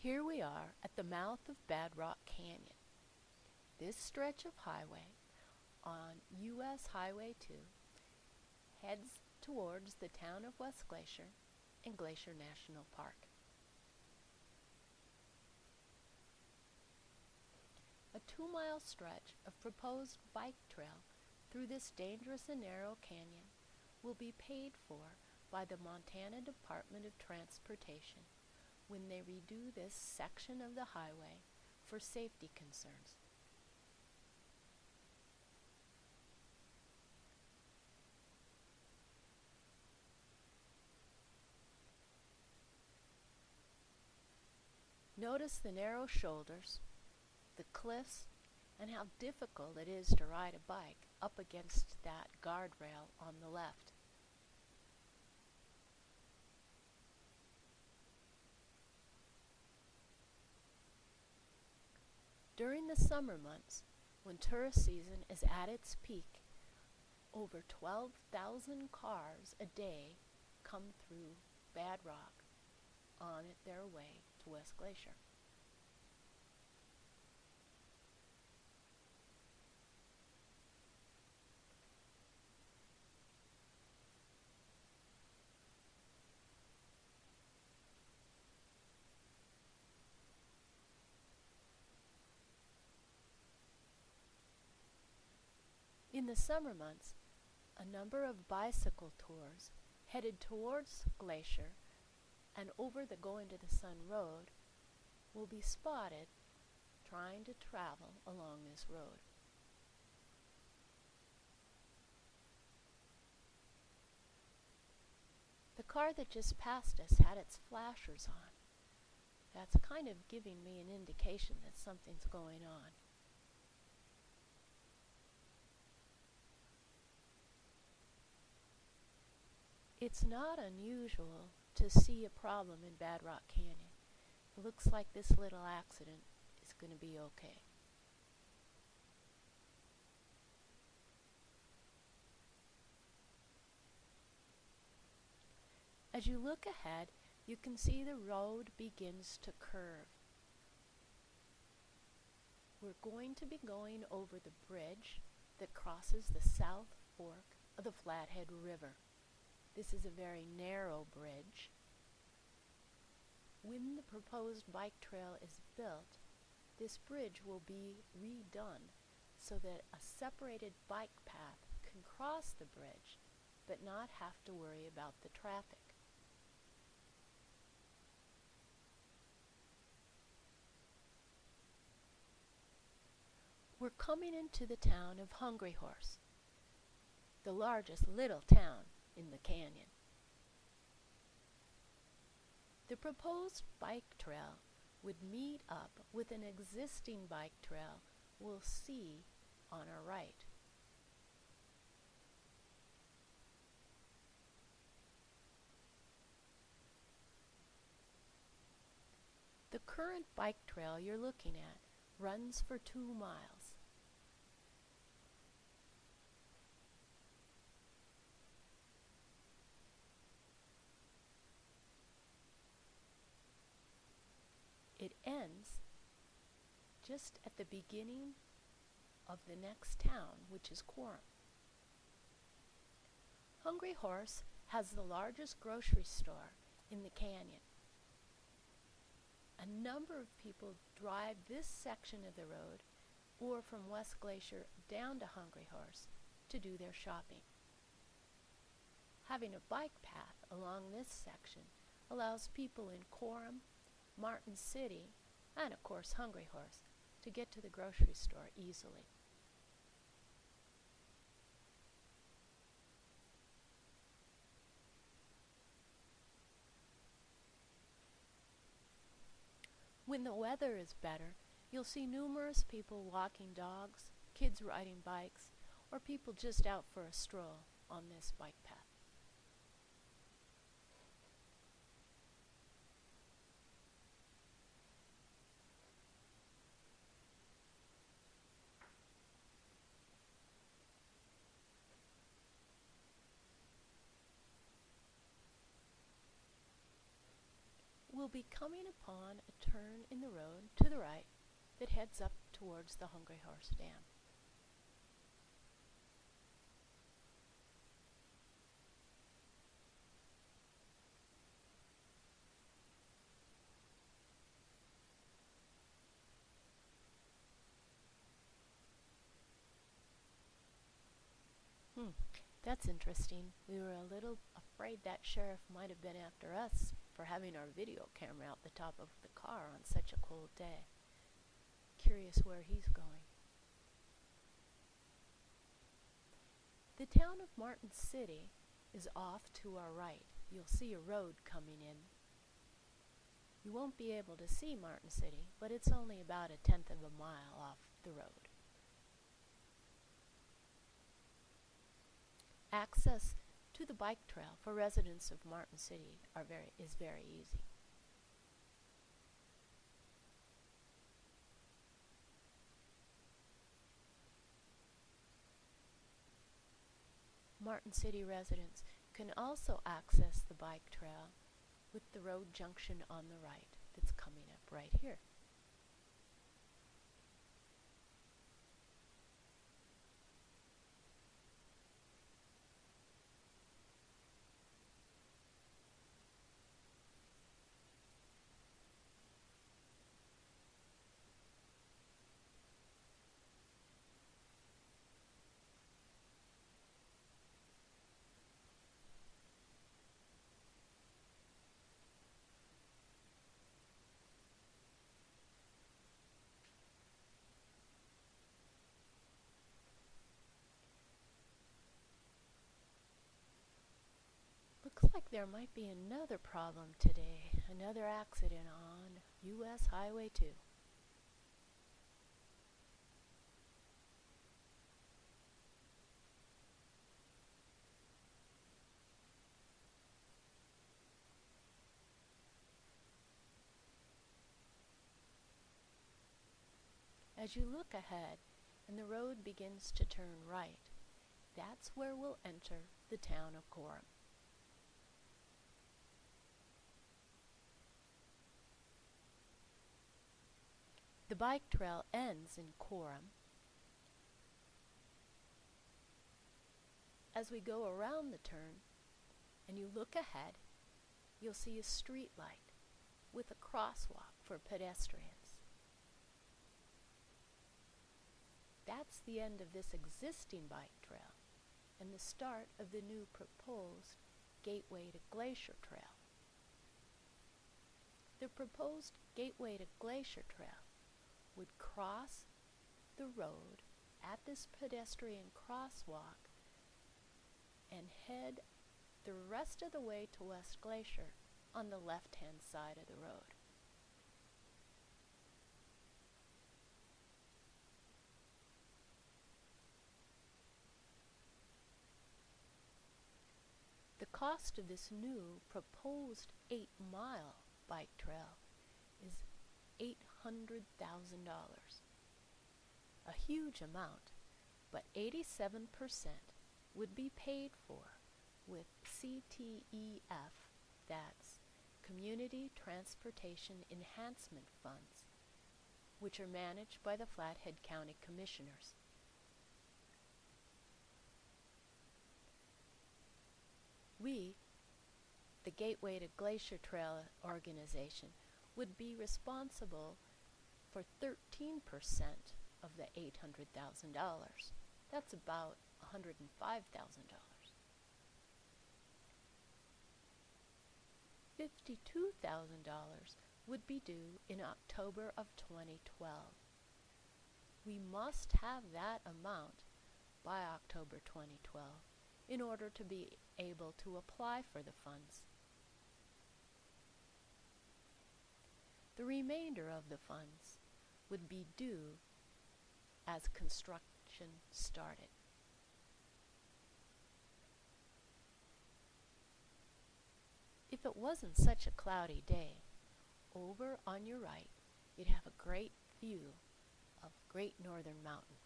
Here we are at the mouth of Bad Rock Canyon. This stretch of highway on US Highway 2 heads towards the town of West Glacier and Glacier National Park. A 2-mile stretch of proposed bike trail through this dangerous and narrow canyon will be paid for by the Montana Department of Transportation when they redo this section of the highway for safety concerns. Notice the narrow shoulders, the cliffs, and how difficult it is to ride a bike up against that guardrail on the left. During the summer months, when tourist season is at its peak, over 12,000 cars a day come through Bad Rock on their way to West Glacier. In the summer months, a number of bicycle tours headed towards Glacier and over the Going to the Sun Road will be spotted trying to travel along this road. The car that just passed us had its flashers on. That's kind of giving me an indication that something's going on. It's not unusual to see a problem in Bad Rock Canyon. It looks like this little accident is going to be okay. As you look ahead, you can see the road begins to curve. We're going to be going over the bridge that crosses the South Fork of the Flathead River. This is a very narrow bridge. When the proposed bike trail is built, this bridge will be redone so that a separated bike path can cross the bridge but not have to worry about the traffic. We're coming into the town of Hungry Horse, the largest little town in the canyon. The proposed bike trail would meet up with an existing bike trail we'll see on our right. The current bike trail you're looking at runs for 2 miles. It ends just at the beginning of the next town, which is Coram. Hungry Horse has the largest grocery store in the canyon. A number of people drive this section of the road or from West Glacier down to Hungry Horse to do their shopping. Having a bike path along this section allows people in Coram, Martin City, and of course Hungry Horse to get to the grocery store easily. When the weather is better, you'll see numerous people walking dogs, kids riding bikes, or people just out for a stroll on this bike path. will be coming upon a turn in the road to the right that heads up towards the Hungry Horse Dam. That's interesting. We were a little afraid that sheriff might have been after us for having our video camera out the top of the car on such a cold day. Curious where he's going. The town of Martin City is off to our right. You'll see a road coming in. You won't be able to see Martin City, but it's only about 1/10 of a mile off the road. Access to the bike trail for residents of Martin City is very easy. Martin City residents can also access the bike trail with the road junction on the right that's coming up right here. Looks like there might be another problem today, another accident on US Highway 2. As you look ahead and the road begins to turn right, that's where we'll enter the town of Coram. The bike trail ends in Coram. As we go around the turn and you look ahead, you'll see a street light with a crosswalk for pedestrians. That's the end of this existing bike trail and the start of the new proposed Gateway to Glacier Trail. The proposed Gateway to Glacier Trail would cross the road at this pedestrian crosswalk and head the rest of the way to West Glacier on the left-hand side of the road. The cost of this new proposed 8-mile bike trail is $800,000. A huge amount, but 87% would be paid for with CTEF, that's Community Transportation Enhancement Funds, which are managed by the Flathead County Commissioners. We, the Gateway to Glacier Trail organization, would be responsible for 13% of the $800,000. That's about $105,000. $52,000 would be due in October of 2012. We must have that amount by October 2012 in order to be able to apply for the funds. The remainder of the funds would be due as construction started. If it wasn't such a cloudy day, over on your right, you'd have a great view of Great Northern Mountain.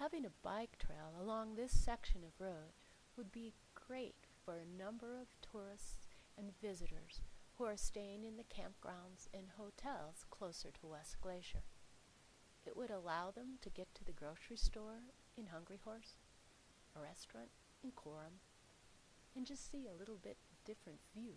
Having a bike trail along this section of road would be great for a number of tourists and visitors who are staying in the campgrounds and hotels closer to West Glacier. It would allow them to get to the grocery store in Hungry Horse, a restaurant in Coram, and just see a little bit different view.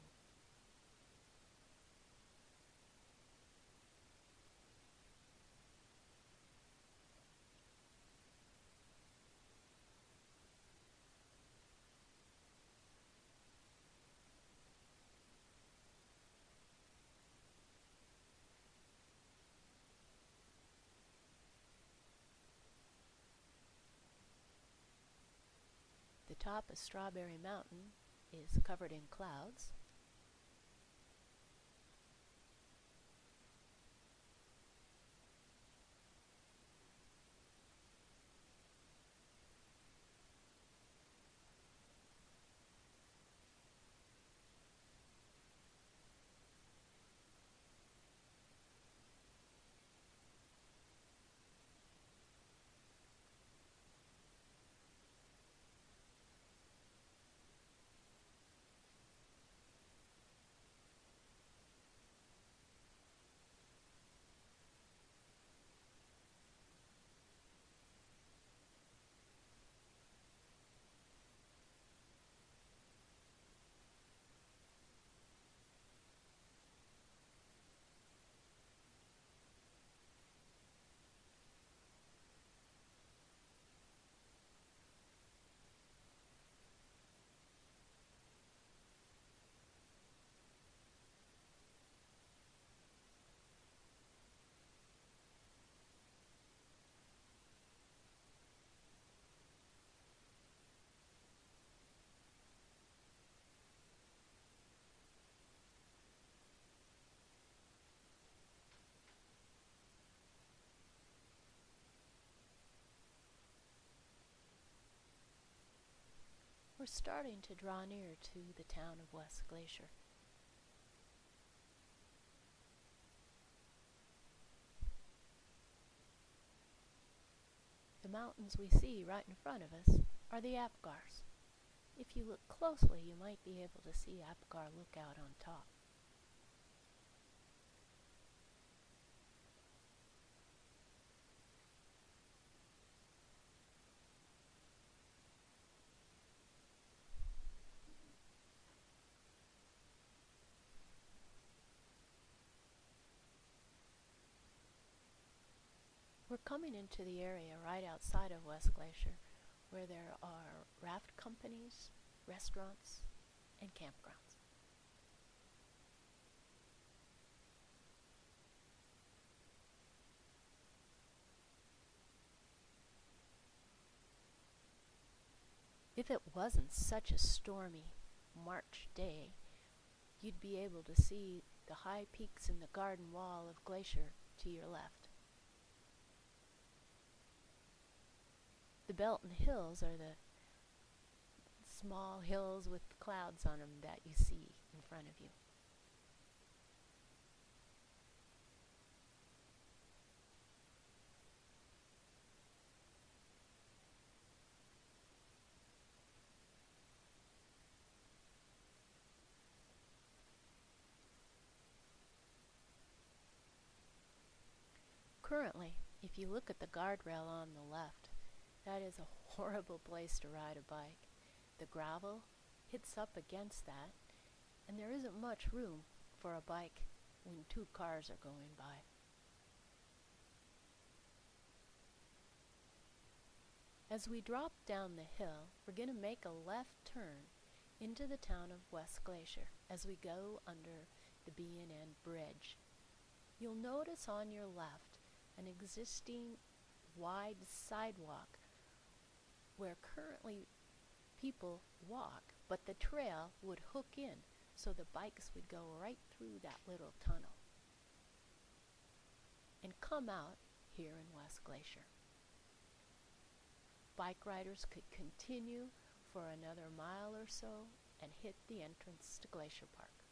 The top of Strawberry Mountain is covered in clouds. We're starting to draw near to the town of West Glacier. The mountains we see right in front of us are the Apgars. If you look closely, you might be able to see Apgar Lookout on top. We're coming into the area right outside of West Glacier, where there are raft companies, restaurants, and campgrounds. If it wasn't such a stormy March day, you'd be able to see the high peaks in the garden wall of Glacier to your left. The Belton Hills are the small hills with clouds on them that you see in front of you. Currently, if you look at the guardrail on the left, that is a horrible place to ride a bike. The gravel hits up against that, and there isn't much room for a bike when two cars are going by. As we drop down the hill, we're going to make a left turn into the town of West Glacier as we go under the B&N Bridge. You'll notice on your left an existing wide sidewalk where currently people walk, but the trail would hook in so the bikes would go right through that little tunnel and come out here in West Glacier. Bike riders could continue for another mile or so and hit the entrance to Glacier Park.